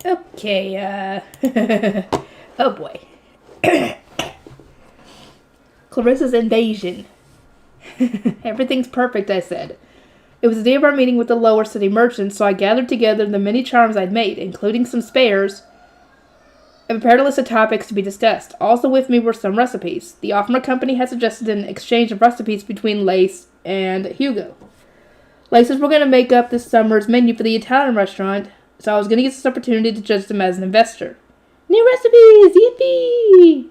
Okay, oh boy. Clarissa's invasion. Everything's perfect, I said. It was the day of our meeting with the lower city merchants, so I gathered together the many charms I'd made, including some spares, and prepared a list of topics to be discussed. Also with me were some recipes. The Offmer Company had suggested an exchange of recipes between Lace and Hugo. Laces were going to make up this summer's menu for the Italian restaurant, so I was going to use this opportunity to judge them as an investor. New recipes! Yippee!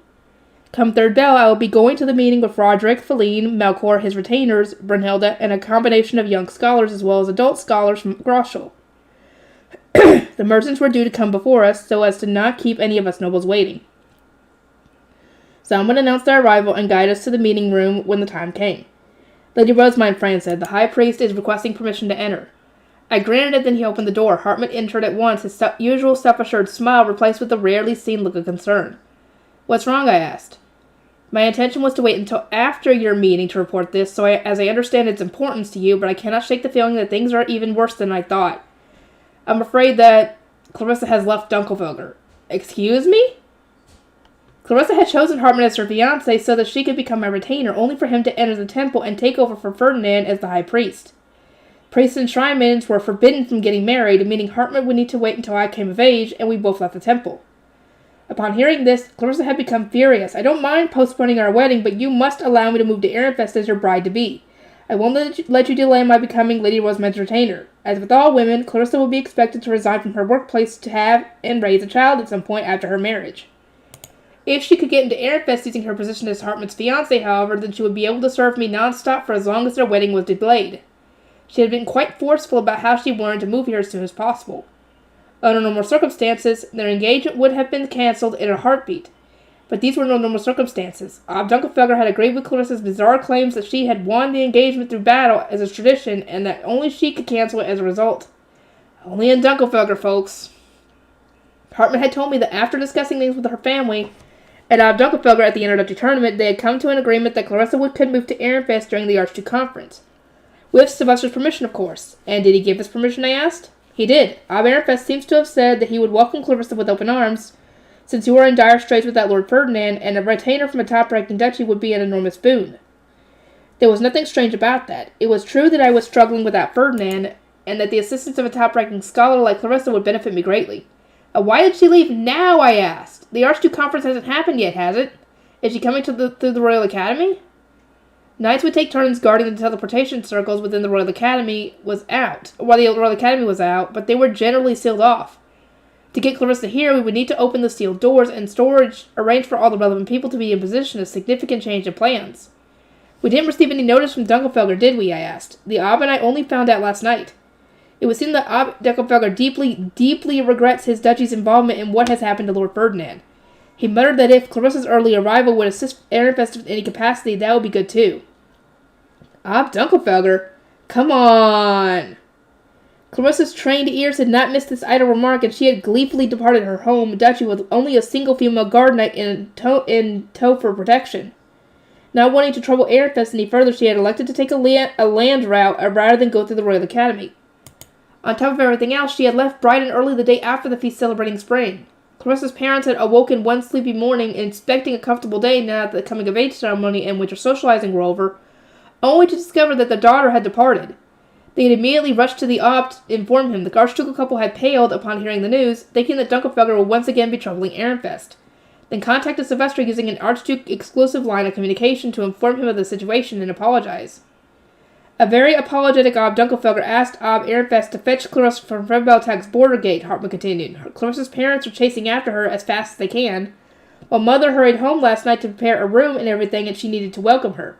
Come third bell, I will be going to the meeting with Roderick, Feline, Melkor, his retainers, Brunhilde, and a combination of young scholars as well as adult scholars from Groschel. The merchants were due to come before us, so as to not keep any of us nobles waiting. Someone announced their arrival and guided us to the meeting room when the time came. Lady Rosamund Fran said, "The High Priest is requesting permission to enter." I granted it, then he opened the door. Hartman entered at once, his usual self-assured smile replaced with a rarely seen look of concern. "What's wrong?" I asked. "My intention was to wait until after your meeting to report this, so as I understand its importance to you, but I cannot shake the feeling that things are even worse than I thought. I'm afraid that Clarissa has left Dunkelfelger." "Excuse me?" Clarissa had chosen Hartman as her fiancé so that she could become my retainer, only for him to enter the temple and take over for Ferdinand as the High Priest. Priests and shrine maidens were forbidden from getting married, meaning Hartman would need to wait until I came of age, and we both left the temple. Upon hearing this, Clarissa had become furious. "I don't mind postponing our wedding, but you must allow me to move to Ehrenfest as your bride-to-be. I won't let you delay my becoming Lady Rosamund's retainer. As with all women, Clarissa will be expected to resign from her workplace to have and raise a child at some point after her marriage. If she could get into Ehrenfest using her position as Hartman's fiancé, however, then she would be able to serve me non-stop for as long as their wedding was delayed. She had been quite forceful about how she wanted to move here as soon as possible. Under normal circumstances, their engagement would have been cancelled in a heartbeat. But these were no normal circumstances. Dunkelfelger had agreed with Clarissa's bizarre claims that she had won the engagement through battle as a tradition, and that only she could cancel it as a result. Only in Dunkelfelger, folks. Hartman had told me that after discussing things with her family, at Dunkelfelger at the introductory tournament, they had come to an agreement that Clarissa could move to Ehrenfest during the Archduke Conference. With Sylvester's permission, of course. And did he give his permission, I asked? He did. Ehrenfest seems to have said that he would welcome Clarissa with open arms, since you are in dire straits with that Lord Ferdinand, and a retainer from a top-ranking duchy would be an enormous boon. There was nothing strange about that. It was true that I was struggling without Ferdinand, and that the assistance of a top-ranking scholar like Clarissa would benefit me greatly. Why did she leave now, I asked? The Archduke Conference hasn't happened yet, has it? Is she coming through the Royal Academy? Knights would take turns guarding the teleportation circles within the Royal Academy was out, while the Royal Academy was out, but they were generally sealed off. To get Clarissa here, we would need to open the sealed doors and arrange for all the relevant people to be in position, a significant change in plans. We didn't receive any notice from Dunkelfelger, did we? I asked. The Ob and I only found out last night. It would seem that Dunkelfelger deeply regrets his duchy's involvement in what has happened to Lord Ferdinand. He muttered that if Clarissa's early arrival would assist Ehrenfest in any capacity, that would be good too. Dunkelfelger? Come on! Clarissa's trained ears had not missed this idle remark, and she had gleefully departed her home duchy with only a single female guard knight in tow for protection. Not wanting to trouble Ehrenfest any further, she had elected to take a land route rather than go through the Royal Academy. On top of everything else, she had left bright and early the day after the feast celebrating spring. Clarissa's parents had awoken one sleepy morning, expecting a comfortable day now that the coming-of-age ceremony and winter socializing were over, only to discover that their daughter had departed. They had immediately rushed to the Ob to inform him. The Archducal couple had paled upon hearing the news, thinking that Dunkelfelger would once again be troubling Ehrenfest. Then contacted Sylvester using an Archduke-exclusive line of communication to inform him of the situation and apologize. A very apologetic Ob Dunkelfelger asked Ob Ehrenfest to fetch Clarissa from Fredbeltag's border gate, Hartman continued. Clarissa's parents are chasing after her as fast as they can, while Mother hurried home last night to prepare a room and everything, and she needed to welcome her.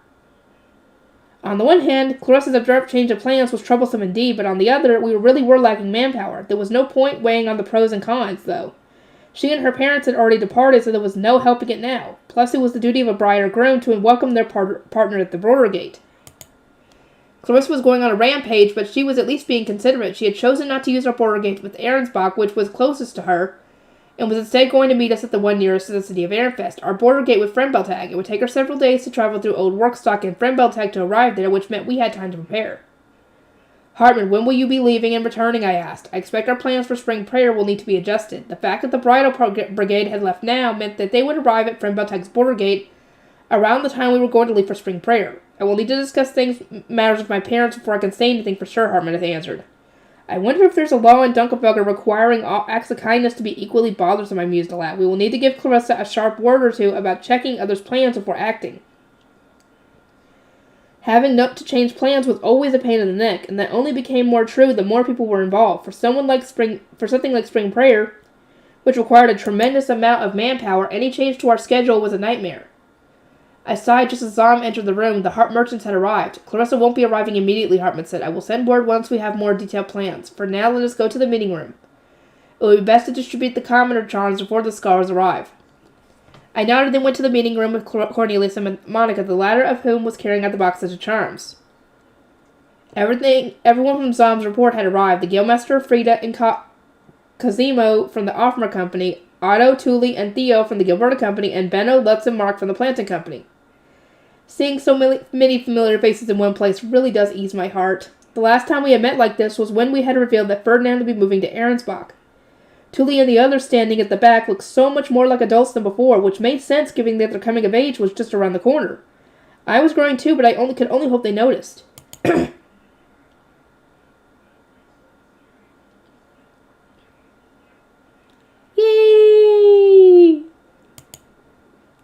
On the one hand, Clarissa's abrupt change of plans was troublesome indeed, but on the other, we really were lacking manpower. There was no point weighing on the pros and cons, though. She and her parents had already departed, so there was no helping it now. Plus, it was the duty of a bride or groom to welcome their partner at the border gate. Clarissa was going on a rampage, but she was at least being considerate. She had chosen not to use our border gate with Ahrensbach, which was closest to her, and was instead going to meet us at the one nearest to the city of Ehrenfest, our border gate with Fredbeltag. It would take her several days to travel through old Workstock and Fredbeltag to arrive there, which meant we had time to prepare. Hartman, when will you be leaving and returning, I asked. I expect our plans for spring prayer will need to be adjusted. The fact that the bridal brigade had left now meant that they would arrive at Friend border gate around the time we were going to leave for spring prayer. I will need to discuss matters with my parents before I can say anything for sure, Hartman answered. I wonder if there's a law in Dunkelfelger requiring all acts of kindness to be equally bothersome, I mused aloud. We will need to give Clarissa a sharp word or two about checking others' plans before acting. Having to change plans was always a pain in the neck, and that only became more true the more people were involved. For something like spring prayer, which required a tremendous amount of manpower, any change to our schedule was a nightmare. I sighed just as Zom entered the room. The Hart merchants had arrived. Clarissa won't be arriving immediately, Hartman said. I will send word once we have more detailed plans. For now, let us go to the meeting room. It would be best to distribute the commoner charms before the scholars arrive. I nodded and went to the meeting room with Cornelius and Monica, the latter of whom was carrying out the boxes of charms. Everyone from Zom's report had arrived. The Guildmaster, Frida, and Cosimo from the Offmer Company, Otto, Thule, and Theo from the Gilberta Company, and Benno, Lutz, and Mark from the Planting Company. Seeing so many familiar faces in one place really does ease my heart. The last time we had met like this was when we had revealed that Ferdinand would be moving to Ahrensbach. Thule and the others standing at the back looked so much more like adults than before, which made sense given that their coming of age was just around the corner. I was growing too, but I could only hope they noticed. Yay!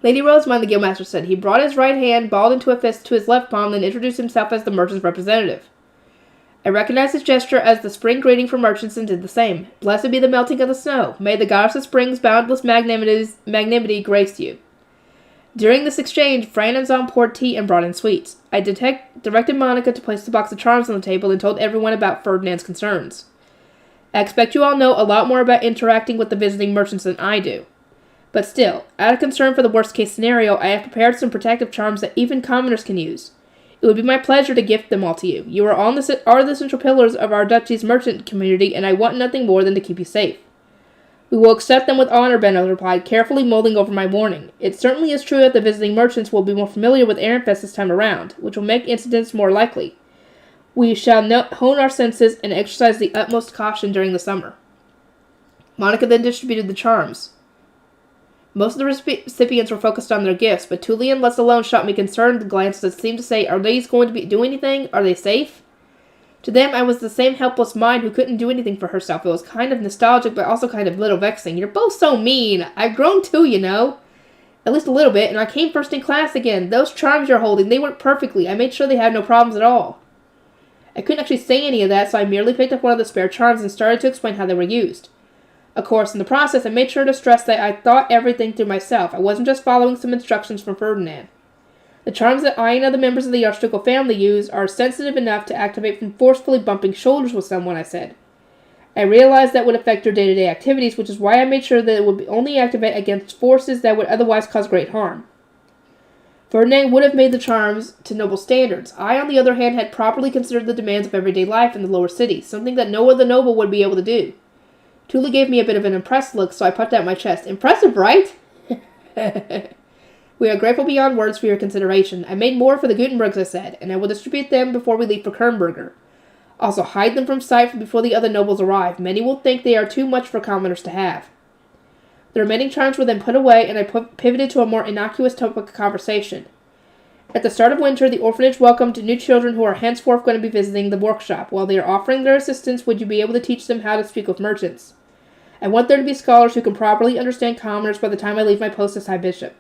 Lady Rosamond, the Guildmaster said. He brought his right hand, balled into a fist to his left palm, then introduced himself as the merchant's representative. I recognized his gesture as the spring greeting for merchants and did the same. Blessed be the melting of the snow. May the goddess of spring's boundless magnanimity grace you. During this exchange, Fran and Zom poured tea and brought in sweets. I directed Monica to place the box of charms on the table and told everyone about Ferdinand's concerns. I expect you all know a lot more about interacting with the visiting merchants than I do. But still, out of concern for the worst-case scenario, I have prepared some protective charms that even commoners can use. It would be my pleasure to gift them all to you. You are the central pillars of our duchy's merchant community, and I want nothing more than to keep you safe. We will accept them with honor, Benno replied, carefully mulling over my warning. It certainly is true that the visiting merchants will be more familiar with Ehrenfest this time around, which will make incidents more likely. We shall hone our senses and exercise the utmost caution during the summer. Monica then distributed the charms. Most of the recipients were focused on their gifts, but Thule and Lutz alone shot me concerned glances that seemed to say, are these going to do anything? Are they safe? To them, I was the same helpless mind who couldn't do anything for herself. It was kind of nostalgic, but also kind of little vexing. You're both so mean. I've grown too, you know. At least a little bit, and I came first in class again. Those charms you're holding, they work perfectly. I made sure they had no problems at all. I couldn't actually say any of that, so I merely picked up one of the spare charms and started to explain how they were used. Of course, in the process, I made sure to stress that I thought everything through myself. I wasn't just following some instructions from Ferdinand. The charms that I and other members of the Archducal family use are sensitive enough to activate from forcefully bumping shoulders with someone, I said. I realized that would affect your day-to-day activities, which is why I made sure that it would only activate against forces that would otherwise cause great harm. Ferdinand would have made the charms to noble standards. I, on the other hand, had properly considered the demands of everyday life in the lower cities, something that no other noble would be able to do. Thule gave me a bit of an impressed look, so I puffed out my chest. Impressive, right? We are grateful beyond words for your consideration. I made more for the Gutenbergs, I said, and I will distribute them before we leave for Kernberger. Also, hide them from sight before the other nobles arrive. Many will think they are too much for commoners to have. The remaining charms were then put away, and I pivoted to a more innocuous topic of conversation. At the start of winter, the orphanage welcomed new children who are henceforth going to be visiting the workshop. While they are offering their assistance, would you be able to teach them how to speak with merchants? I want there to be scholars who can properly understand commoners by the time I leave my post as High Bishop.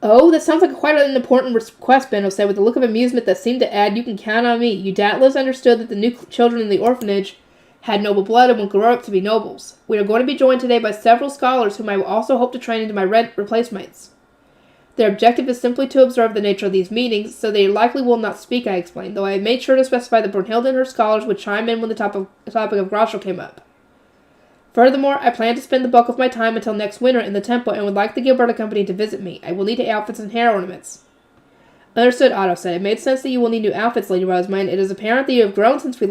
Oh, that sounds like quite an important request, Benno said, with a look of amusement that seemed to add, you can count on me. You doubtless understood that the new children in the orphanage had noble blood and would grow up to be nobles. We are going to be joined today by several scholars whom I will also hope to train into my replacements. Their objective is simply to observe the nature of these meetings, so they likely will not speak, I explained, though I had made sure to specify that Brunhilde and her scholars would chime in when the topic of Groschel came up. Furthermore, I plan to spend the bulk of my time until next winter in the temple and would like the Gilberta Company to visit me. I will need outfits and hair ornaments. Understood, Otto said. It made sense that you will need new outfits, Lady Rosamond. It is apparent that you have grown since we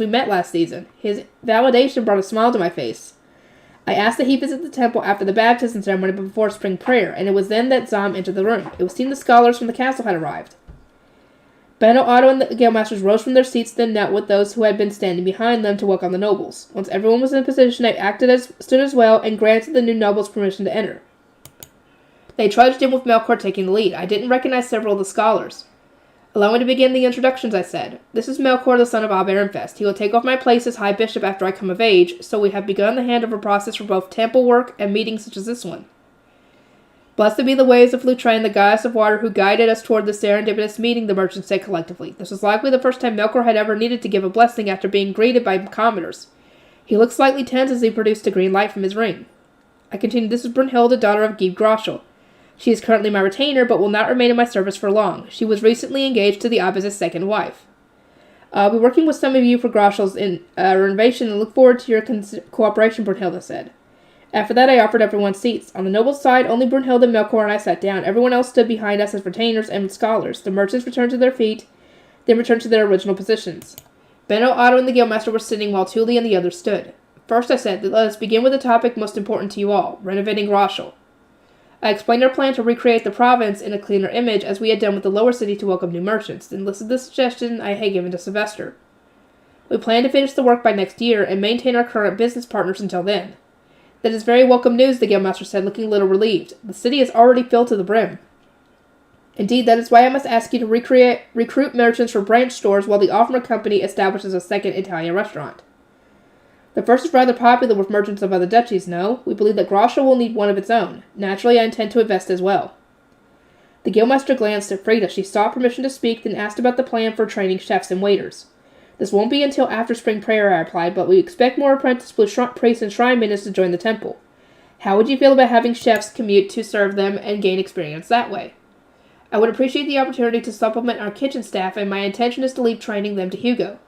met last season. His validation brought a smile to my face. I asked that he visit the temple after the baptism ceremony but before spring prayer, and it was then that Zom entered the room. It would seem the scholars from the castle had arrived. Benno, Otto, and the Guildmasters rose from their seats, then knelt with those who had been standing behind them to welcome the nobles. Once everyone was in position, they stood as well and granted the new nobles permission to enter. They trudged in with Melkor taking the lead. I didn't recognize several of the scholars. Allow me to begin the introductions, I said. This is Melkor, the son of Ob Arenfest. He will take off my place as High Bishop after I come of age, so we have begun the handover process for both temple work and meetings such as this one. Blessed be the ways of Lutrain, the goddess of water, who guided us toward the serendipitous meeting, the merchants said collectively. This was likely the first time Melkor had ever needed to give a blessing after being greeted by commoners. He looked slightly tense as he produced a green light from his ring. I continued, this is Brunhilde, daughter of Gib Groshel. She is currently my retainer, but will not remain in my service for long. She was recently engaged to the Abbess's second wife. I'll be working with some of you for Groshel's renovation and look forward to your cooperation, Brunhilde said. After that, I offered everyone seats. On the noble side, only Brunhilde, Melkor, and I sat down. Everyone else stood behind us as retainers and scholars. The merchants returned to their feet, then returned to their original positions. Benno, Otto, and the Guildmaster were sitting while Tuli and the others stood. First, I said, let us begin with the topic most important to you all, renovating Groshel. I explained our plan to recreate the province in a cleaner image as we had done with the lower city to welcome new merchants, then listed the suggestion I had given to Sylvester. We plan to finish the work by next year and maintain our current business partners until then. That is very welcome news, the Guildmaster said, looking a little relieved. The city is already filled to the brim. Indeed, that is why I must ask you to recruit merchants for branch stores while the Offmer Company establishes a second Italian restaurant. The first is rather popular with merchants of other duchies, no? We believe that Groshel will need one of its own. Naturally, I intend to invest as well. The Guildmaster glanced at Frida. She sought permission to speak, then asked about the plan for training chefs and waiters. This won't be until after spring prayer, I replied, but we expect more apprentice priests and shrine maidens to join the temple. How would you feel about having chefs commute to serve them and gain experience that way? I would appreciate the opportunity to supplement our kitchen staff, and my intention is to leave training them to Hugo.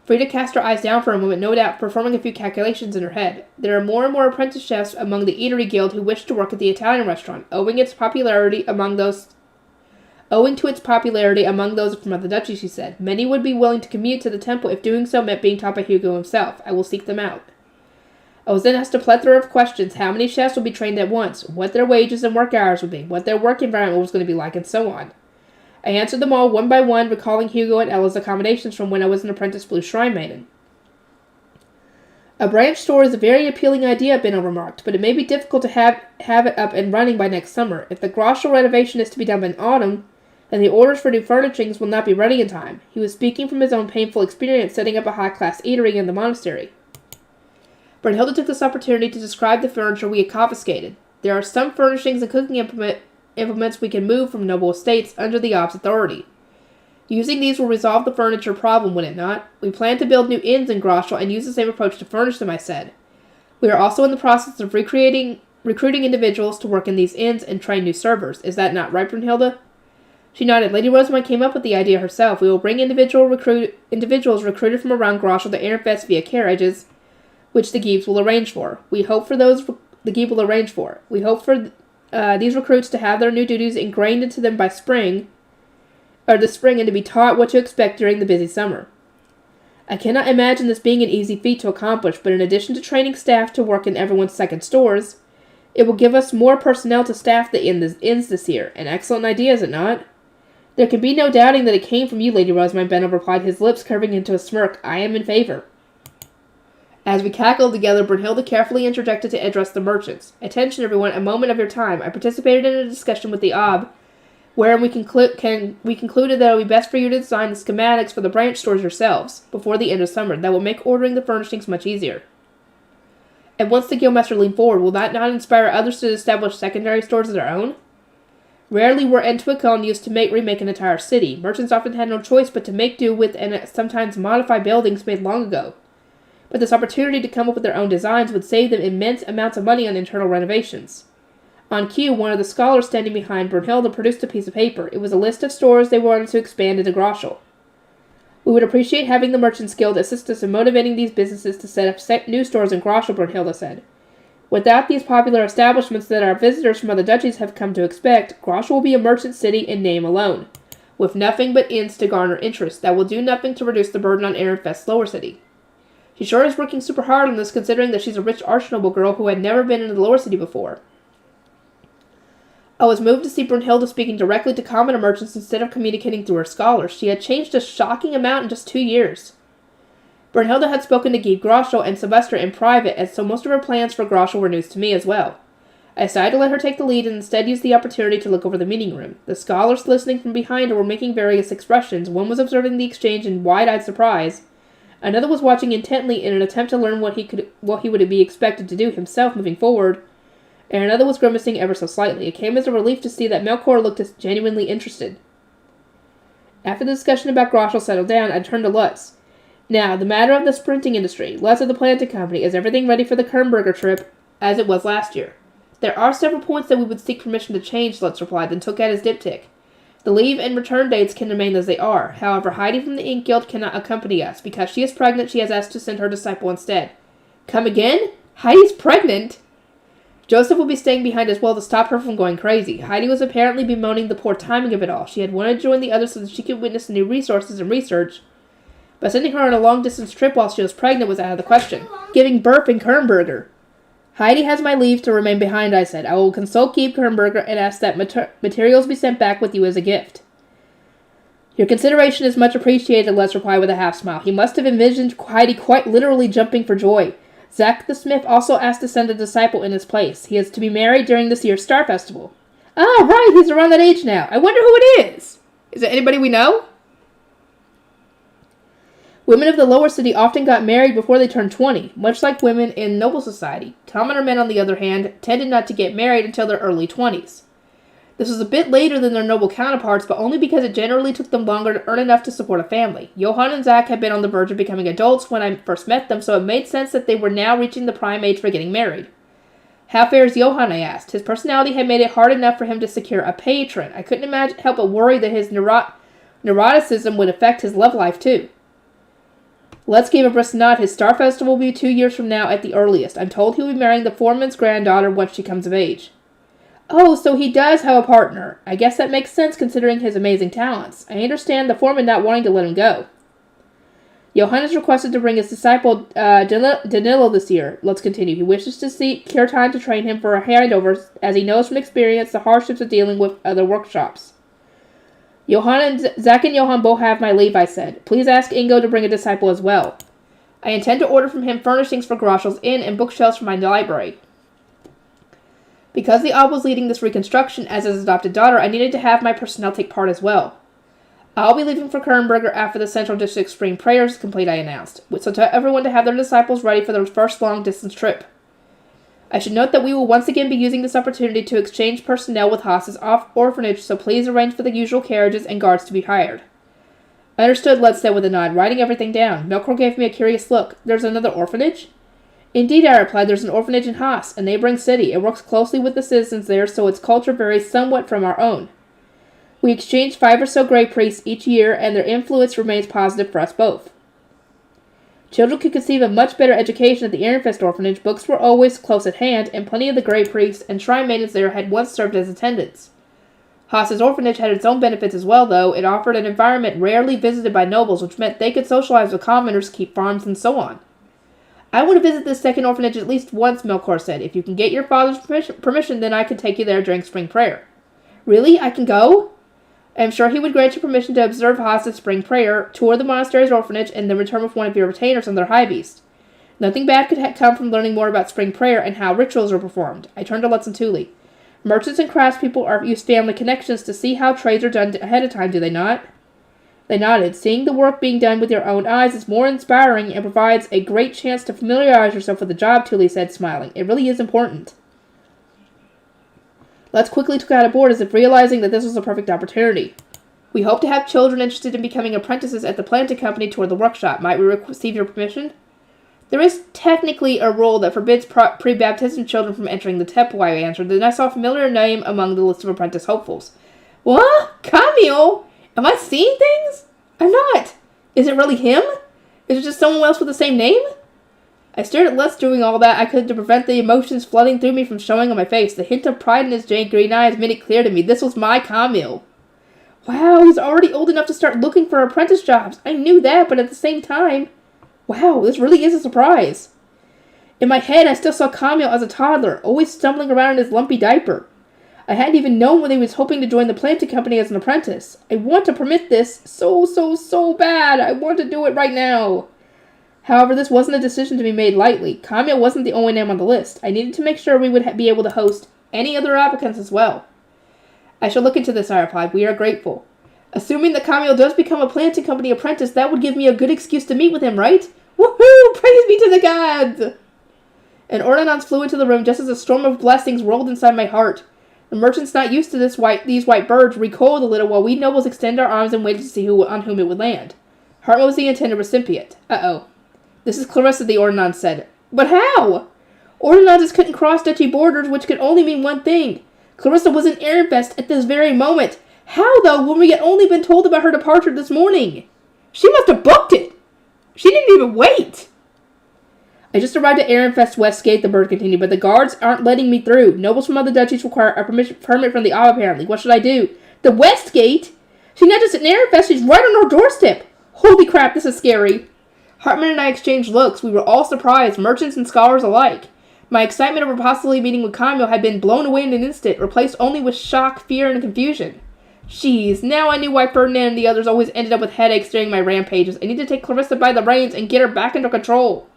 Frida cast her eyes down for a moment, no doubt performing a few calculations in her head. There are more and more apprentice chefs among the Eatery Guild who wish to work at the Italian restaurant, owing to its popularity among those from other duchies, she said. Many would be willing to commute to the temple if doing so meant being taught by Hugo himself. I will seek them out. I was then asked a plethora of questions. How many chefs would be trained at once? What their wages and work hours would be? What their work environment was going to be like? And so on. I answered them all one by one, recalling Hugo and Ella's accommodations from when I was an apprentice blue shrine maiden. A branch store is a very appealing idea, Benno remarked, but it may be difficult to have it up and running by next summer. If the Groshel renovation is to be done by autumn, then the orders for new furnishings will not be ready in time. He was speaking from his own painful experience setting up a high-class eatery in the monastery. Brunhilde took this opportunity to describe the furniture we had confiscated. There are some furnishings and cooking implements we can move from noble estates under the Ob's authority. Using these will resolve the furniture problem, would it not? We plan to build new inns in Groshel and use the same approach to furnish them, I said. We are also in the process of recruiting individuals to work in these inns and train new servers. Is that not right, Brunhilde? She nodded. Lady Rosamund came up with the idea herself. We will bring individuals recruited from around Groshel to Arenfest via carriages, which the Giebs will arrange for. We hope for these recruits to have their new duties ingrained into them by the spring, and to be taught what to expect during the busy summer. I cannot imagine this being an easy feat to accomplish, but in addition to training staff to work in everyone's second stores, it will give us more personnel to staff the inns this year. An excellent idea, is it not? There can be no doubting that it came from you, Lady Rosamund, Benno replied, his lips curving into a smirk. I am in favor. As we cackled together, Brunhilde carefully interjected to address the merchants. Attention, everyone, a moment of your time. I participated in a discussion with the Ob, wherein we concluded that it would be best for you to design the schematics for the branch stores yourselves, before the end of summer. That will make ordering the furnishings much easier. And once the Guildmaster leaned forward, will that not inspire others to establish secondary stores of their own? Rarely were Entuicon used to remake an entire city. Merchants often had no choice but to make do with and sometimes modify buildings made long ago. But this opportunity to come up with their own designs would save them immense amounts of money on internal renovations. On cue, one of the scholars standing behind Brunhilde produced a piece of paper. It was a list of stores they wanted to expand into Groshel. We would appreciate having the Merchants Guild assist us in motivating these businesses to set up new stores in Groshel, Brunhilde said. Without these popular establishments that our visitors from other duchies have come to expect, Groshel will be a merchant city in name alone, with nothing but inns to garner interest that will do nothing to reduce the burden on Arenfest's lower city. She sure is working super hard on this, considering that she's a rich archnoble girl who had never been in the lower city before. I was moved to see Brunhilde speaking directly to commoner merchants instead of communicating through her scholars. She had changed a shocking amount in just 2 years. Brunhilde had spoken to Guy Groschel and Sylvester in private, and so most of her plans for Groschel were news to me as well. I decided to let her take the lead and instead use the opportunity to look over the meeting room. The scholars listening from behind her were making various expressions. One was observing the exchange in wide-eyed surprise. Another was watching intently in an attempt to learn what he would be expected to do himself moving forward. And another was grimacing ever so slightly. It came as a relief to see that Melchior looked as genuinely interested. After the discussion about Groschel settled down, I turned to Lutz. Now, the matter of the sprinting industry. Lutz of the Planting Company, is everything ready for the Kernberger trip, as it was last year? There are several points that we would seek permission to change, Lutz replied, then took out his diptych. The leave and return dates can remain as they are. However, Heidi from the Ink Guild cannot accompany us. Because she is pregnant, she has asked to send her disciple instead. Come again? Heidi's pregnant? Joseph will be staying behind as well to stop her from going crazy. Heidi was apparently bemoaning the poor timing of it all. She had wanted to join the others so that she could witness the new resources and research, but sending her on a long-distance trip while she was pregnant was out of the question. Giving birth in Kernberger. Heidi has my leave to remain behind, I said. I will consult Gabe Kernberger and ask that materials be sent back with you as a gift. Your consideration is much appreciated, Lutz replied with a half-smile. He must have envisioned Heidi quite literally jumping for joy. Zack the Smith also asked to send a disciple in his place. He is to be married during this year's Star Festival. Ah, right, he's around that age now. I wonder who it is. Is it anybody we know? Women of the lower city often got married before they turned 20, much like women in noble society. Commoner men, on the other hand, tended not to get married until their early 20s. This was a bit later than their noble counterparts, but only because it generally took them longer to earn enough to support a family. Johann and Zack had been on the verge of becoming adults when I first met them, so it made sense that they were now reaching the prime age for getting married. How fares Johann, I asked. His personality had made it hard enough for him to secure a patron. I couldn't help but worry that his neuroticism would affect his love life, too. Let's gave a brisk nod. His Star Festival will be 2 years from now at the earliest. I'm told he'll be marrying the foreman's granddaughter once she comes of age. Oh, so he does have a partner. I guess that makes sense considering his amazing talents. I understand the foreman not wanting to let him go. Johann has requested to bring his disciple Danilo this year. Let's continue. He wishes to secure time to train him for a handover, as he knows from experience the hardships of dealing with other workshops. Zack and Johann both have my leave, I said. Please ask Ingo to bring a disciple as well. I intend to order from him furnishings for Groschel's Inn and bookshelves for my library. Because the Ob was leading this reconstruction as his adopted daughter, I needed to have my personnel take part as well. I'll be leaving for Kernberger after the Central District Spring Prayer is complete, I announced. So tell everyone to have their disciples ready for their first long-distance trip. I should note that we will once again be using this opportunity to exchange personnel with Haas's orphanage, so please arrange for the usual carriages and guards to be hired. Understood, Lutz said with a nod, writing everything down. Melchior gave me a curious look. There's another orphanage? Indeed, I replied, there's an orphanage in Haas, a neighboring city. It works closely with the citizens there, so its culture varies somewhat from our own. We exchange 5 or so Grey Priests each year, and their influence remains positive for us both. Children could conceive a much better education at the Ehrenfest orphanage. Books were always close at hand, and plenty of the Grey Priests and Shrine Maidens there had once served as attendants. Haas's orphanage had its own benefits as well, though. It offered an environment rarely visited by nobles, which meant they could socialize with commoners, keep farms, and so on. I want to visit this second orphanage at least once, Melchior said. If you can get your father's permission, then I can take you there during spring prayer. Really? I can go? I am sure he would grant you permission to observe Haas's spring prayer, tour the monastery's orphanage, and then return with one of your retainers on their high beast. Nothing bad could come from learning more about spring prayer and how rituals are performed. I turned to Lutz and Thule. Merchants and craftspeople use family connections to see how trades are done ahead of time, do they not? They nodded. Seeing the work being done with your own eyes is more inspiring and provides a great chance to familiarize yourself with the job, Thule said, smiling. It really is important. Lutz quickly took out a board as if realizing that this was a perfect opportunity. We hope to have children interested in becoming apprentices at the planting company toward the workshop. Might we receive your permission? There is technically a rule that forbids pre-baptism children from entering the temple, I answered. Then I saw a familiar name among the list of apprentice hopefuls. What? Camille? Am I seeing things? I'm not. Is it really him? Is it just someone else with the same name? I stared at Lutz doing all that I could to prevent the emotions flooding through me from showing on my face. The hint of pride in his jade green eyes made it clear to me this was my Camille. Wow, he's already old enough to start looking for apprentice jobs. I knew that, but at the same time, wow, this really is a surprise. In my head, I still saw Camille as a toddler, always stumbling around in his lumpy diaper. I hadn't even known when he was hoping to join the planting company as an apprentice. I want to permit this so bad. I want to do it right now. However, this wasn't a decision to be made lightly. Kamio wasn't the only name on the list. I needed to make sure we would be able to host any other applicants as well. I shall look into this, I replied. We are grateful. Assuming that Kamio does become a planting company apprentice, that would give me a good excuse to meet with him, right? Woohoo! Praise be to the gods! An ordinance flew into the room just as a storm of blessings rolled inside my heart. The merchants not used to these white birds recoiled a little while we nobles extended our arms and waited to see on whom it would land. Hartman was the intended recipient. Uh-oh. This is Clarissa, the ordinance said. But how? Ordinances couldn't cross duchy borders, which could only mean one thing. Clarissa was in Ehrenfest at this very moment. How, though, when we had only been told about her departure this morning? She must have booked it. She didn't even wait. I just arrived at Ehrenfest West Gate, the bird continued, but the guards aren't letting me through. Nobles from other duchies require a permit from the Ob, apparently. What should I do? The West Gate? She's not just at Ehrenfest, she's right on our doorstep. Holy crap, this is scary. Hartman and I exchanged looks. We were all surprised, merchants and scholars alike. My excitement over possibly meeting with Kamio had been blown away in an instant, replaced only with shock, fear, and confusion. Jeez, now I knew why Ferdinand and the others always ended up with headaches during my rampages. I needed to take Clarissa by the reins and get her back under control.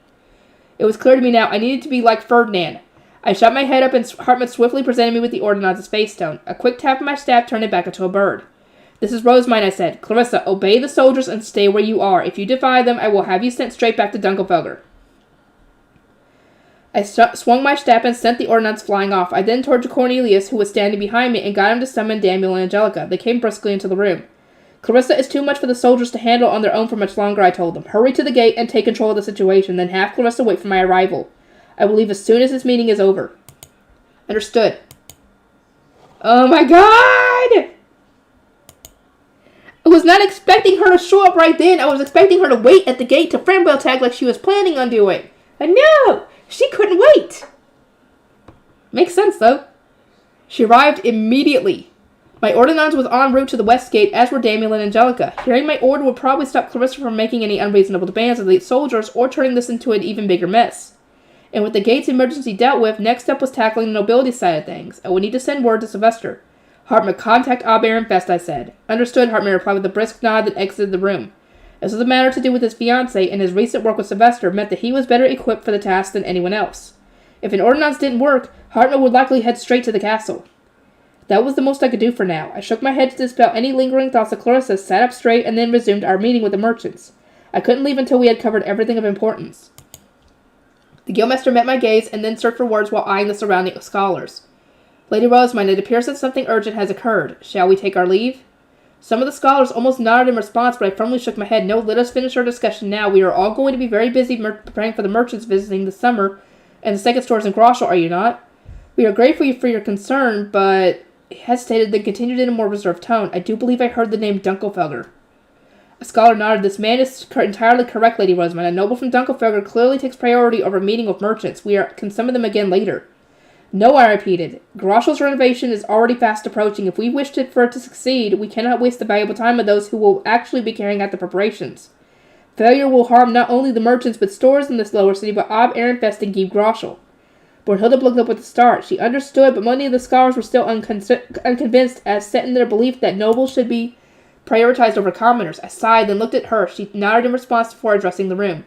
It was clear to me now I needed to be like Ferdinand. I shot my head up and Hartman swiftly presented me with the ordinance's face stone. A quick tap of my staff turned it back into a bird. This is Rosemine, I said. Clarissa, obey the soldiers and stay where you are. If you defy them, I will have you sent straight back to Dunkelfelder. I swung my staff and sent the ordinance flying off. I then turned to Cornelius, who was standing behind me, and got him to summon Daniel and Angelica. They came briskly into the room. Clarissa is too much for the soldiers to handle on their own for much longer, I told them. Hurry to the gate and take control of the situation, then have Clarissa wait for my arrival. I will leave as soon as this meeting is over. Understood. Oh my god! I was not expecting her to show up right then. I was expecting her to wait at the gate to Framwell tag like she was planning on doing. But no! She couldn't wait! Makes sense, though. She arrived immediately. My ordinance was en route to the west gate, as were Daniel and Angelica. Hearing my order would probably stop Clarissa from making any unreasonable demands of the soldiers or turning this into an even bigger mess. And with the gate's emergency dealt with, next up was tackling the nobility side of things. I would need to send word to Sylvester. Hartman, contact Ob Ehrenfest, I said. Understood, Hartman replied with a brisk nod that exited the room. This was a matter to do with his fiancée, and his recent work with Sylvester meant that he was better equipped for the task than anyone else. If an ordinance didn't work, Hartman would likely head straight to the castle. That was the most I could do for now. I shook my head to dispel any lingering thoughts of Clarissa, sat up straight, and then resumed our meeting with the merchants. I couldn't leave until we had covered everything of importance. The guildmaster met my gaze, and then searched for words while eyeing the surrounding scholars. Lady Rosamond, it appears that something urgent has occurred. Shall we take our leave? Some of the scholars almost nodded in response, but I firmly shook my head. No, let us finish our discussion now. We are all going to be very busy preparing for the merchants visiting this summer, and the second stores in Groschel, are you not? We are grateful for your concern, but... He hesitated, then continued in a more reserved tone. I do believe I heard the name Dunkelfelder. A scholar nodded. This man is entirely correct, Lady Rosamond. A noble from Dunkelfelder clearly takes priority over meeting with merchants. We can summon them again later. No, I repeated. Groschel's renovation is already fast approaching. If we wish for it to succeed, we cannot waste the valuable time of those who will actually be carrying out the preparations. Failure will harm not only the merchants but stores in this lower city, but Ob Ehrenfest and Gieb Groschel. Brunhilde looked up with a start. She understood, but many of the scholars were still unconvinced, as set in their belief that nobles should be prioritized over commoners. I sighed, then looked at her. She nodded in response before addressing the room.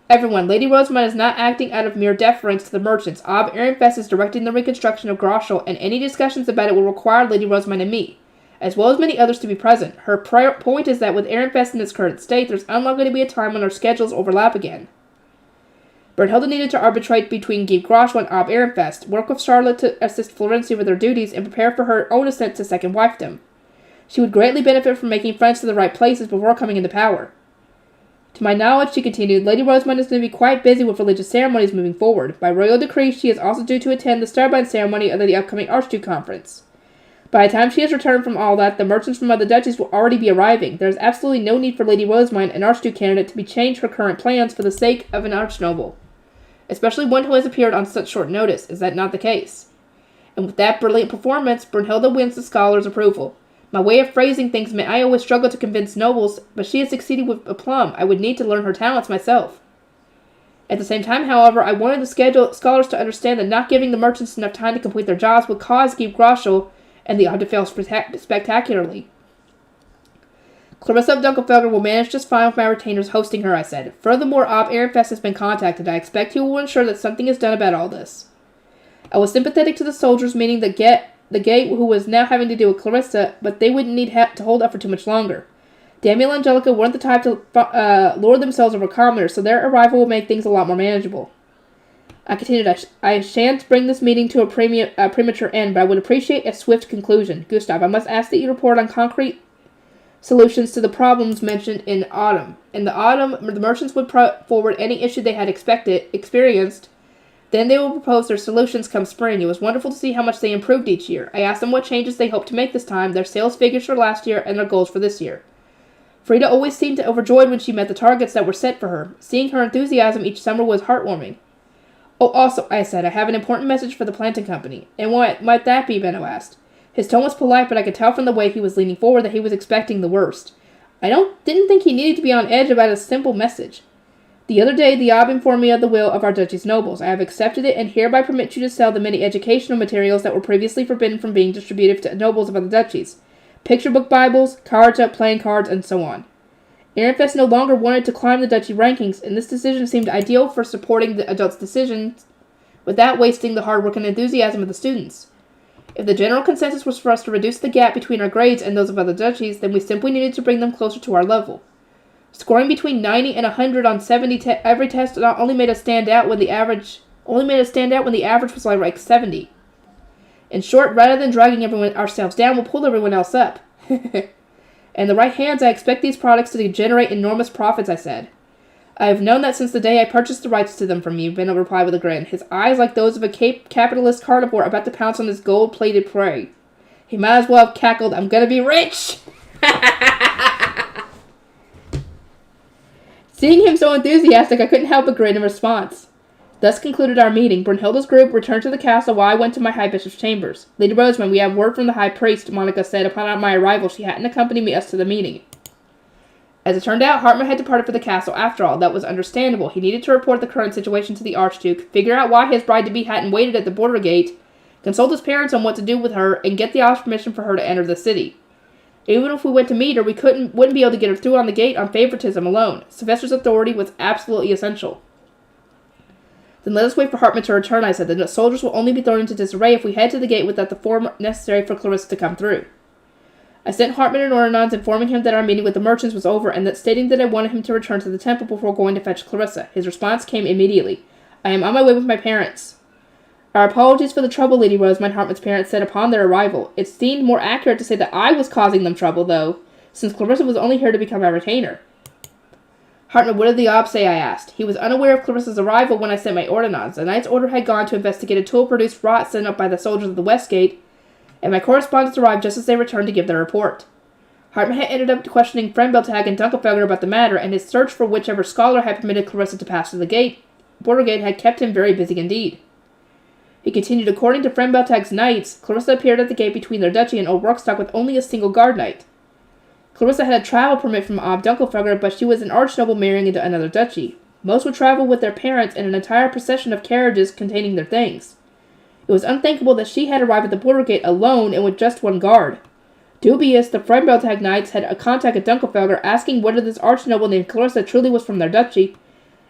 Everyone, Lady Rosamond is not acting out of mere deference to the merchants. Ob Ehrenfest is directing the reconstruction of Groschel, and any discussions about it will require Lady Rosamond and me, as well as many others, to be present. Her point is that with Ehrenfest in its current state, there's unlikely to be a time when our schedules overlap again. Brunhilde needed to arbitrate between Gieb Groschel and Ob Ehrenfest, work with Charlotte to assist Florencia with her duties, and prepare for her own ascent to second wifedom. She would greatly benefit from making friends to the right places before coming into power. To my knowledge, she continued, Lady Rosamond is going to be quite busy with religious ceremonies moving forward. By royal decree, she is also due to attend the Starbind ceremony of the upcoming Archduke Conference. By the time she has returned from all that, the merchants from other duchies will already be arriving. There is absolutely no need for Lady Rosamond, an Archduke candidate, to change her current plans for the sake of an archnoble, especially one who has appeared on such short notice. Is that not the case? And with that brilliant performance, Brunhilde wins the scholars' approval. My way of phrasing things meant I always struggled to convince nobles, but she has succeeded with aplomb. I would need to learn her talents myself. At the same time, however, I wanted the scholars to understand that not giving the merchants enough time to complete their jobs would cause Guy Groschel and the Ob to fail spectacularly. Clarissa of Dunkelfelder will manage just fine with my retainers hosting her, I said. Furthermore, Ob Ehrenfest has been contacted. I expect he will ensure that something is done about all this. I was sympathetic to the soldiers, meaning the gate who was now having to deal with Clarissa, but they wouldn't need to hold up for too much longer. Daniel and Angelica weren't the type to lord themselves over commoners, so their arrival will make things a lot more manageable. I continued, I shan't bring this meeting to a premature end, but I would appreciate a swift conclusion. Gustav, I must ask that you report on concrete solutions to the problems mentioned in autumn. In the autumn, the merchants would put forward any issue they had experienced. Then they will propose their solutions come spring. It was wonderful to see how much they improved each year. I asked them what changes they hoped to make this time, their sales figures for last year, and their goals for this year. Frida always seemed overjoyed when she met the targets that were set for her. Seeing her enthusiasm each summer was heartwarming. Oh, also, I said, I have an important message for the planting company. And what might that be, Benno asked. His tone was polite, but I could tell from the way he was leaning forward that he was expecting the worst. I didn't think he needed to be on edge about a simple message. The other day, the Ob informed me of the will of our duchy's nobles. I have accepted it and hereby permit you to sell the many educational materials that were previously forbidden from being distributed to nobles of other duchies. Picture book Bibles, cards, playing cards, and so on. Ehrenfest no longer wanted to climb the duchy rankings, and this decision seemed ideal for supporting the adults' decisions without wasting the hard work and enthusiasm of the students. If the general consensus was for us to reduce the gap between our grades and those of other duchies, then we simply needed to bring them closer to our level. Scoring between 90 and 100 on 70 every test not only made us stand out when the average was like 70. In short, rather than dragging ourselves down, we'll pull everyone else up. In the right hands, I expect these products to generate enormous profits, I said. I have known that since the day I purchased the rights to them from you, Benno replied with a grin, his eyes like those of a capitalist carnivore about to pounce on his gold-plated prey. He might as well have cackled, I'm gonna be rich! Seeing him so enthusiastic, I couldn't help but grin in response. Thus concluded our meeting. Brunhilde's group returned to the castle while I went to my High Bishop's chambers. Lady Rosamond, we have word from the High Priest, Monica said upon my arrival. She hadn't accompanied us to the meeting. As it turned out, Hartman had departed for the castle after all. That was understandable. He needed to report the current situation to the Archduke, figure out why his bride-to-be hadn't waited at the border gate, consult his parents on what to do with her, and get the Ob's permission for her to enter the city. Even if we went to meet her, we wouldn't be able to get her through on the gate on favoritism alone. Sylvester's authority was absolutely essential. Then let us wait for Hartman to return, I said. The soldiers will only be thrown into disarray if we head to the gate without the form necessary for Clarissa to come through. I sent Hartman an ordinance informing him that our meeting with the merchants was over and stating that I wanted him to return to the temple before going to fetch Clarissa. His response came immediately. I am on my way with my parents. Our apologies for the trouble, Lady Rosamond, Hartman's parents said upon their arrival. It seemed more accurate to say that I was causing them trouble, though, since Clarissa was only here to become my retainer. Hartman, what did the Ob say, I asked. He was unaware of Clarissa's arrival when I sent my ordinance. The knight's order had gone to investigate a tool-produced rot sent up by the soldiers of the West Gate, and my correspondents arrived just as they returned to give their report. Hartman had ended up questioning Frembeltag and Dunkelfelder about the matter, and his search for whichever scholar had permitted Clarissa to pass through the border gate had kept him very busy indeed. He continued, according to Frembeltag's knights, Clarissa appeared at the gate between their duchy and Old Rockstock with only a single guard knight. Clarissa had a travel permit from Ob Dunkelfelder, but she was an archnoble marrying into another duchy. Most would travel with their parents in an entire procession of carriages containing their things. It was unthinkable that she had arrived at the border gate alone and with just one guard. Dubious, the Frembeltag knights had a contact at Dunkelfelder asking whether this archnoble named Clarissa truly was from their duchy,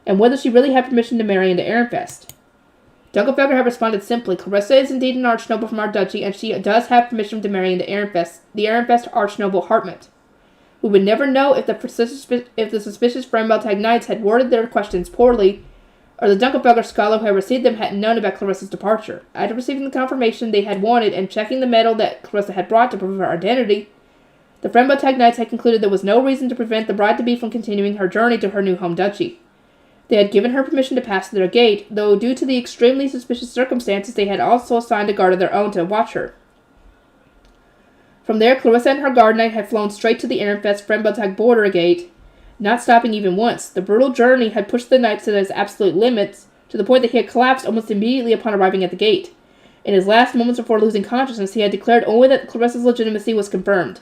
and whether she really had permission to marry into Ehrenfest. Dunkelfelder had responded simply, Clarissa is indeed an archnoble from our duchy, and she does have permission to marry into Ehrenfest, the Ehrenfest archnoble Hartman. We would never know if the suspicious Frembeltag knights had worded their questions poorly, or the Dunkelfelder scholar who had received them hadn't known about Clarissa's departure. After receiving the confirmation they had wanted and checking the medal that Clarissa had brought to prove her identity, the Frembeltag knights had concluded there was no reason to prevent the bride-to-be from continuing her journey to her new home duchy. They had given her permission to pass through their gate, though due to the extremely suspicious circumstances they had also assigned a guard of their own to watch her. From there, Clarissa and her guard knight had flown straight to the Ehrenfest Frembeltag border gate, not stopping even once. The brutal journey had pushed the knight to his absolute limits, to the point that he had collapsed almost immediately upon arriving at the gate. In his last moments before losing consciousness, he had declared only that Clarissa's legitimacy was confirmed.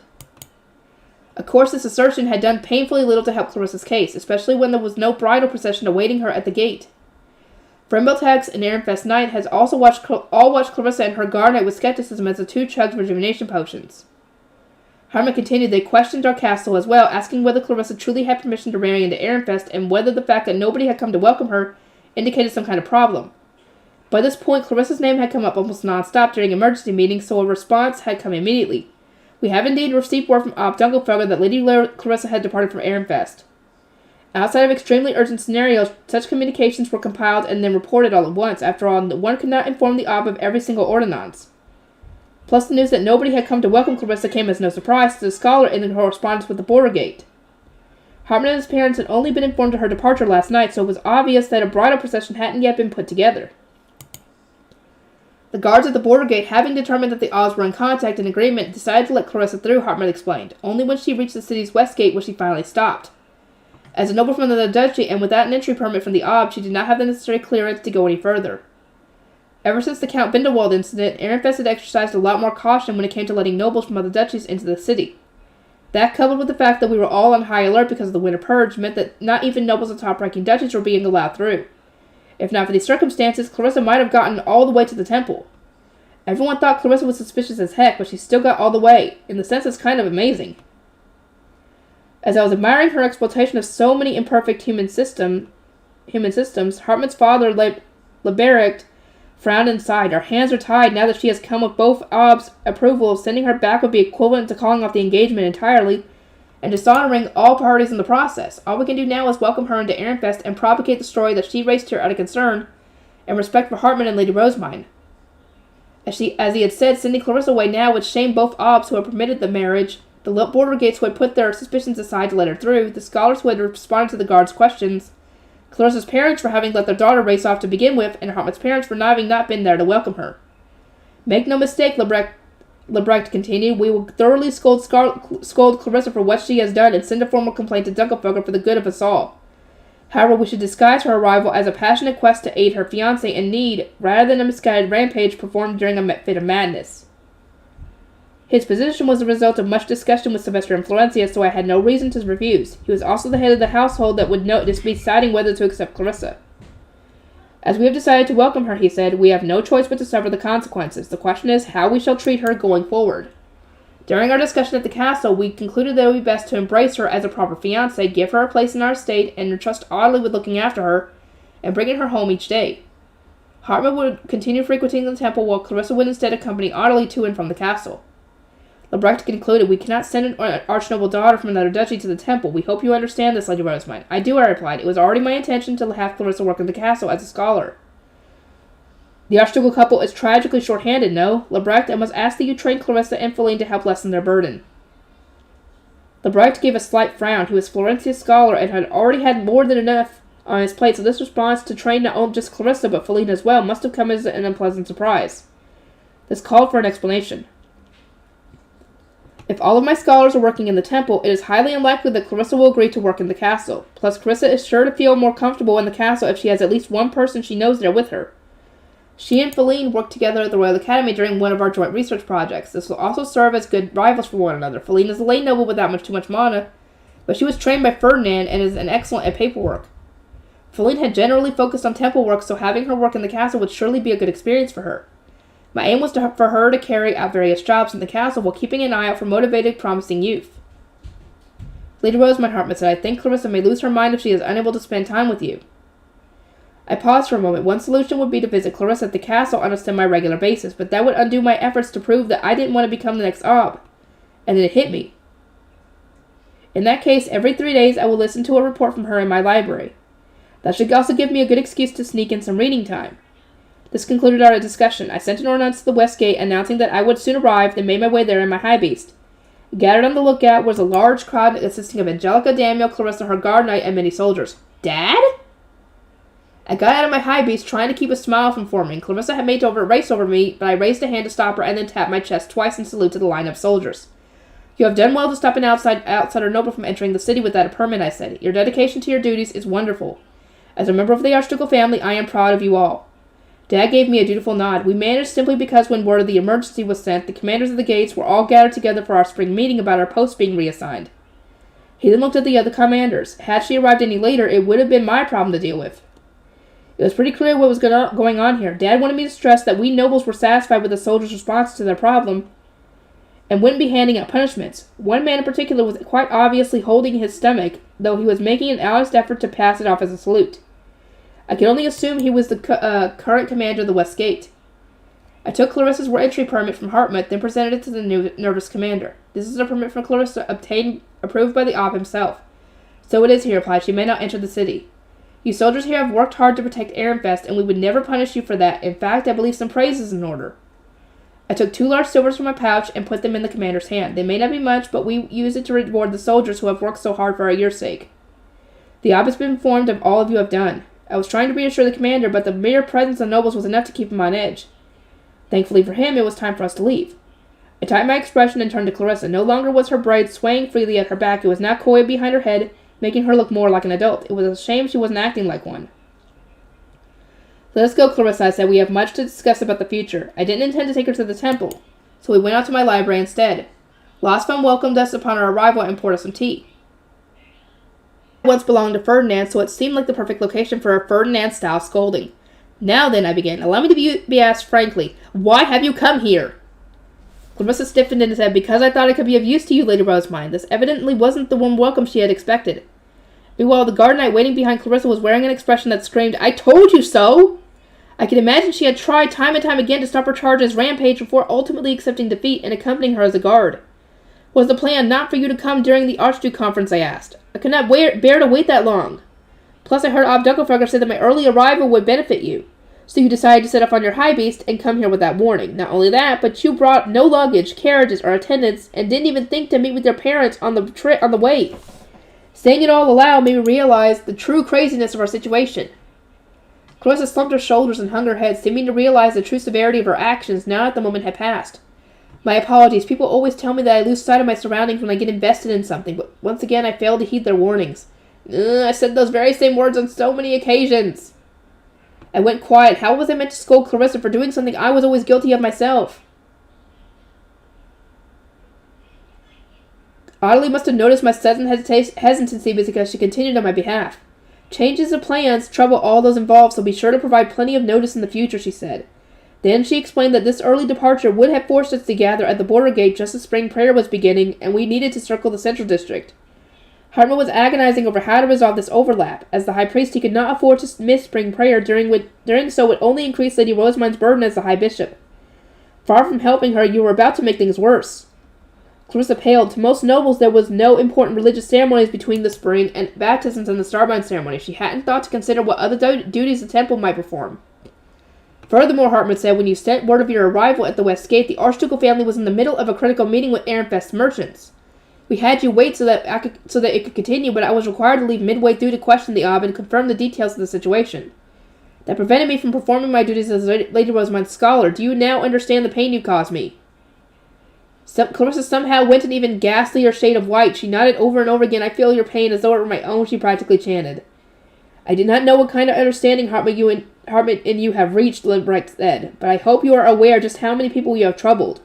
Of course, this assertion had done painfully little to help Clarissa's case, especially when there was no bridal procession awaiting her at the gate. Frimbletex and Ehrenfest Knight has also watched Clarissa and her guard knight with skepticism as the two chugged rejuvenation potions. Hartman continued. They questioned our castle as well, asking whether Clarissa truly had permission to marry into Ehrenfest and whether the fact that nobody had come to welcome her indicated some kind of problem. By this point, Clarissa's name had come up almost non-stop during emergency meetings, so a response had come immediately. We have indeed received word from Dunkelfelger that Lady Clarissa had departed from Ehrenfest. Outside of extremely urgent scenarios, such communications were compiled and then reported all at once. After all, one could not inform the Ob of every single ordinance. Plus, the news that nobody had come to welcome Clarissa came as no surprise to the scholar in the correspondence with the border gate. Hartman and his parents had only been informed of her departure last night, so it was obvious that a bridal procession hadn't yet been put together. The guards at the border gate, having determined that the Obs were in contact and agreement, decided to let Clarissa through, Hartman explained. Only when she reached the city's west gate was she finally stopped. As a nobleman of the duchy, and without an entry permit from the Ob, she did not have the necessary clearance to go any further. Ever since the Count Bindelwald incident, Ehrenfest had exercised a lot more caution when it came to letting nobles from other duchies into the city. That, coupled with the fact that we were all on high alert because of the Winter Purge, meant that not even nobles of top-ranking duchies were being allowed through. If not for these circumstances, Clarissa might have gotten all the way to the temple. Everyone thought Clarissa was suspicious as heck, but she still got all the way. In the sense, it's kind of amazing. As I was admiring her exploitation of so many imperfect human systems, Hartman's father, Lebericht, frowned and sighed. Our hands are tied now that she has come with both Ob's approval. Sending her back would be equivalent to calling off the engagement entirely and dishonoring all parties in the process. All we can do now is welcome her into Ehrenfest and propagate the story that she raced here out of concern and respect for Hartman and Lady Rosemine. As he had said, sending Clarissa away now would shame both Obs who had permitted the marriage, the border gates who had put their suspicions aside to let her through, the scholars who had responded to the guards' questions, Clarissa's parents for having let their daughter race off to begin with, and Hartman's parents for having not been there to welcome her. Make no mistake, Lebrecht continued, we will thoroughly scold Clarissa for what she has done and send a formal complaint to Dunkelfelger for the good of us all. However, we should disguise her arrival as a passionate quest to aid her fiancé in need, rather than a misguided rampage performed during a fit of madness. His position was the result of much discussion with Sylvester and Florencia, so I had no reason to refuse. He was also the head of the household that would be deciding whether to accept Clarissa. As we have decided to welcome her, he said, we have no choice but to suffer the consequences. The question is how we shall treat her going forward. During our discussion at the castle, we concluded that it would be best to embrace her as a proper fiancé, give her a place in our estate, and entrust Audley with looking after her, and bringing her home each day. Hartman would continue frequenting the temple, while Clarissa would instead accompany Audley to and from the castle. Lebrecht concluded, we cannot send an archnoble daughter from another duchy to the temple. We hope you understand this, Lady Rosemine. I do, I replied. It was already my intention to have Clarissa work in the castle as a scholar. The archducal couple is tragically short-handed, no? Lebrecht, I must ask that you train Clarissa and Feline to help lessen their burden. Lebrecht gave a slight frown. He was Florencia's scholar and had already had more than enough on his plate, so this response to train not only just Clarissa but Feline as well must have come as an unpleasant surprise. This called for an explanation. If all of my scholars are working in the temple, it is highly unlikely that Clarissa will agree to work in the castle. Plus, Clarissa is sure to feel more comfortable in the castle if she has at least one person she knows there with her. She and Feline worked together at the Royal Academy during one of our joint research projects. This will also serve as good rivals for one another. Feline is a lay noble without too much mana, but she was trained by Ferdinand and is an excellent at paperwork. Feline had generally focused on temple work, so having her work in the castle would surely be a good experience for her. My aim was for her to carry out various jobs in the castle while keeping an eye out for motivated, promising youth. Lady Rosemine, Hartman said, I think Clarissa may lose her mind if she is unable to spend time with you. I paused for a moment. One solution would be to visit Clarissa at the castle on a semi-regular basis, but that would undo my efforts to prove that I didn't want to become the next Ob. And then it hit me. In that case, every 3 days I will listen to a report from her in my library. That should also give me a good excuse to sneak in some reading time. This concluded our discussion. I sent an ordinance to the west gate announcing that I would soon arrive, and made my way there in my high beast. Gathered on the lookout was a large crowd consisting of Angelica, Daniel, Clarissa, her guard knight, and many soldiers. Dad? I got out of my high beast, trying to keep a smile from forming. Clarissa had made over race over me, but I raised a hand to stop her and then tapped my chest twice in salute to the line of soldiers. You have done well to stop an outsider noble from entering the city without a permit, I said. Your dedication to your duties is wonderful. As a member of the archducal family, I am proud of you all. Dad gave me a dutiful nod. We managed simply because when word of the emergency was sent, the commanders of the gates were all gathered together for our spring meeting about our posts being reassigned. He then looked at the other commanders. Had she arrived any later, it would have been my problem to deal with. It was pretty clear what was going on here. Dad wanted me to stress that we nobles were satisfied with the soldiers' response to their problem and wouldn't be handing out punishments. One man in particular was quite obviously holding his stomach, though he was making an honest effort to pass it off as a salute. I can only assume he was the current commander of the West Gate. I took Clarissa's entry permit from Hartmut, then presented it to the nervous commander. This is a permit from Clarissa, approved by the Ob himself. So it is, he replied. She may not enter the city. You soldiers here have worked hard to protect Ehrenfest, and we would never punish you for that. In fact, I believe some praise is in order. I took 2 large silvers from my pouch and put them in the commander's hand. They may not be much, but we use it to reward the soldiers who have worked so hard for your sake. The Ob has been informed of all of you have done. I was trying to reassure the commander, but the mere presence of nobles was enough to keep him on edge. Thankfully for him, it was time for us to leave. I tightened my expression and turned to Clarissa. No longer was her braid swaying freely at her back. It was now coiled behind her head, making her look more like an adult. It was a shame she wasn't acting like one. Let us go, Clarissa, I said. We have much to discuss about the future. I didn't intend to take her to the temple, so we went out to my library instead. Losfam welcomed us upon our arrival and poured us some tea. It once belonged to Ferdinand, so it seemed like the perfect location for a Ferdinand-style scolding. Now then, I began. Allow me to be asked frankly, why have you come here? Clarissa stiffened and said, because I thought I could be of use to you, Lady Rosemine. This evidently wasn't the warm welcome she had expected. Meanwhile, the guard knight waiting behind Clarissa was wearing an expression that screamed, I told you so! I could imagine she had tried time and time again to stop her charge's rampage before ultimately accepting defeat and accompanying her as a guard. Was the plan not for you to come during the Archduke conference, I asked. I could not bear to wait that long. Plus, I heard Ob Dunkelfeger say that my early arrival would benefit you. So you decided to set off on your high beast and come here without warning. Not only that, but you brought no luggage, carriages, or attendants, and didn't even think to meet with your parents on the way. Saying it all aloud made me realize the true craziness of our situation. Clarissa slumped her shoulders and hung her head, seeming to realize the true severity of her actions now that the moment had passed. My apologies. People always tell me that I lose sight of my surroundings when I get invested in something, but once again I failed to heed their warnings. I said those very same words on so many occasions. I went quiet. How was I meant to scold Clarissa for doing something I was always guilty of myself? Audley must have noticed my sudden hesitancy because she continued on my behalf. Changes of plans trouble all those involved, so be sure to provide plenty of notice in the future, she said. Then she explained that this early departure would have forced us to gather at the border gate just as spring prayer was beginning, and we needed to circle the central district. Hartmut was agonizing over how to resolve this overlap. As the high priest, he could not afford to miss spring prayer, doing so would only increase Lady Rosemine's burden as the high bishop. Far from helping her, you were about to make things worse. Clarissa paled. To most nobles, there was no important religious ceremonies between the spring and baptisms and the starbind ceremony. She hadn't thought to consider what other duties the temple might perform. Furthermore, Hartmut said, when you sent word of your arrival at the West Gate, the Archducal family was in the middle of a critical meeting with Ehrenfest's merchants. We had you wait so that it could continue, but I was required to leave midway through to question the Ob and confirm the details of the situation. That prevented me from performing my duties as Lady Rosemine's scholar. Do you now understand the pain you caused me? Clarissa somehow went an even ghastlier shade of white. She nodded over and over again. I feel your pain as though it were my own, she practically chanted. I did not know what kind of understanding Hartmut and you have reached, Limbrecht said, but I hope you are aware just how many people you have troubled.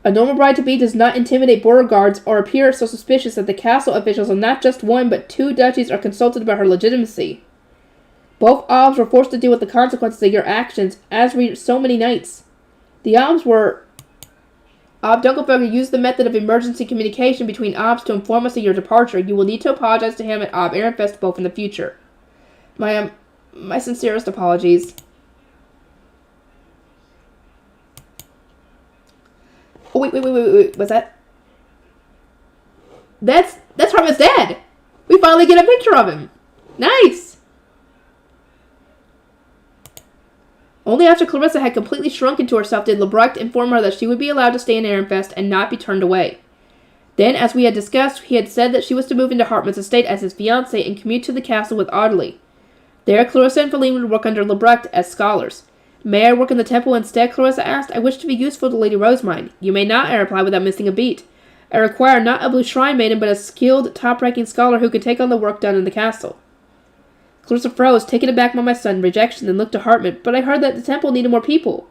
A normal bride-to-be does not intimidate border guards or appear so suspicious that the castle officials of not just one but 2 duchies are consulted about her legitimacy. Both Obs were forced to deal with the consequences of your actions, as were so many knights. The Obs were... Ob Dunkelberger used the method of emergency communication between Obs to inform us of your departure. You will need to apologize to him and Ob Ehrenfest both in the future. My sincerest apologies. Oh, wait. What's that? That's Hartmut's dad! We finally get a picture of him! Nice! Only after Clarissa had completely shrunk into herself did Limbrecht inform her that she would be allowed to stay in Ehrenfest and not be turned away. Then, as we had discussed, he had said that she was to move into Hartmut's estate as his fiancée and commute to the castle with Audley. There, Clarissa and Feline would work under Limbrecht as scholars. May I work in the temple instead? Clarissa asked. I wish to be useful to Lady Rosemine. You may not, I replied without missing a beat. I require not a blue shrine maiden, but a skilled, top-ranking scholar who could take on the work done in the castle. Clarissa froze, taken aback by my sudden rejection, and looked to Hartmut, but I heard that the temple needed more people.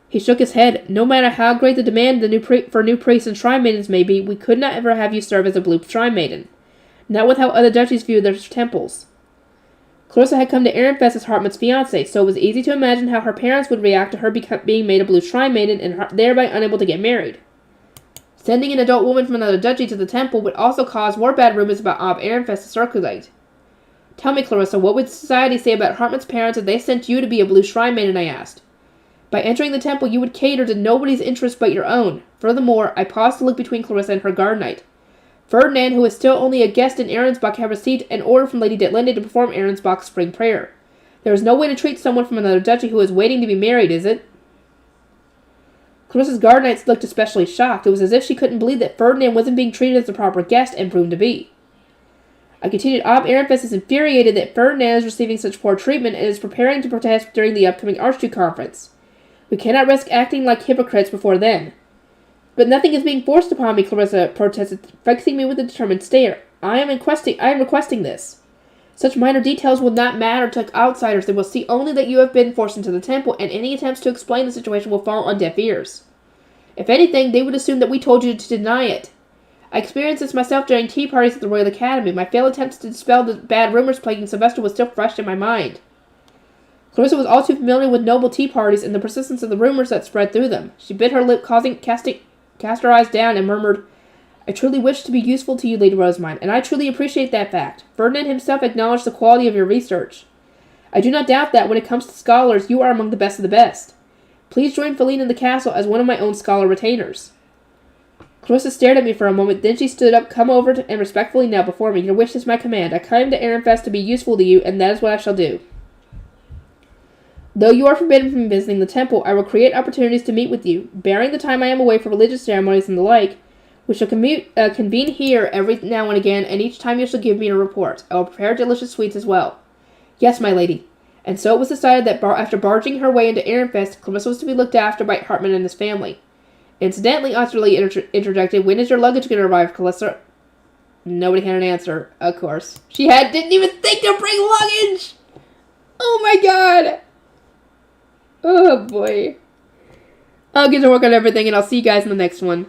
He shook his head. No matter how great the demand for new priests and shrine maidens may be, we could not ever have you serve as a blue shrine maiden. Not with how other duchies view their temples. Clarissa had come to Ehrenfest as Hartmut's fiancée, so it was easy to imagine how her parents would react to her being made a Blue Shrine Maiden and thereby unable to get married. Sending an adult woman from another duchy to the temple would also cause more bad rumors about Ob Ehrenfest to circulate. Tell me, Clarissa, what would society say about Hartmut's parents if they sent you to be a Blue Shrine Maiden, I asked. By entering the temple, you would cater to nobody's interests but your own. Furthermore, I paused to look between Clarissa and her guard knight. Ferdinand, who is still only a guest in Ahrensbach, had received an order from Lady Detlinde to perform Ahrensbach's spring prayer. There is no way to treat someone from another duchy who is waiting to be married, is it? Clarissa's guard knights looked especially shocked. It was as if she couldn't believe that Ferdinand wasn't being treated as a proper guest and proved to be. I continued, Ob Ehrenfest is infuriated that Ferdinand is receiving such poor treatment and is preparing to protest during the upcoming Archduke Conference. We cannot risk acting like hypocrites before then. But nothing is being forced upon me, Clarissa protested, fixing me with a determined stare. I am requesting this. Such minor details will not matter to outsiders. They will see only that you have been forced into the temple, and any attempts to explain the situation will fall on deaf ears. If anything, they would assume that we told you to deny it. I experienced this myself during tea parties at the Royal Academy. My failed attempts to dispel the bad rumors plaguing Sylvester was still fresh in my mind. Clarissa was all too familiar with noble tea parties and the persistence of the rumors that spread through them. She bit her lip, cast her eyes down, and murmured, I truly wish to be useful to you, Lady Rosamine, and I truly appreciate that fact. Ferdinand himself acknowledged the quality of your research. I do not doubt that, when it comes to scholars, you are among the best of the best. Please join Feline in the castle as one of my own scholar retainers. Clarissa stared at me for a moment, then she stood up, come over and respectfully knelt before me. Your wish is my command. I came to Ehrenfest to be useful to you, and that is what I shall do. Though you are forbidden from visiting the temple, I will create opportunities to meet with you. Bearing the time I am away for religious ceremonies and the like, we shall convene here every now and again, and each time you shall give me a report. I will prepare delicious sweets as well. Yes, my lady. And so it was decided that after barging her way into Ehrenfest, Clarissa was to be looked after by Hartmut and his family. Incidentally, utterly interjected, when is your luggage going to arrive, Clarissa? Nobody had an answer, of course. She didn't even think to bring luggage! Oh my god! Oh boy. I'll get to work on everything, and I'll see you guys in the next one.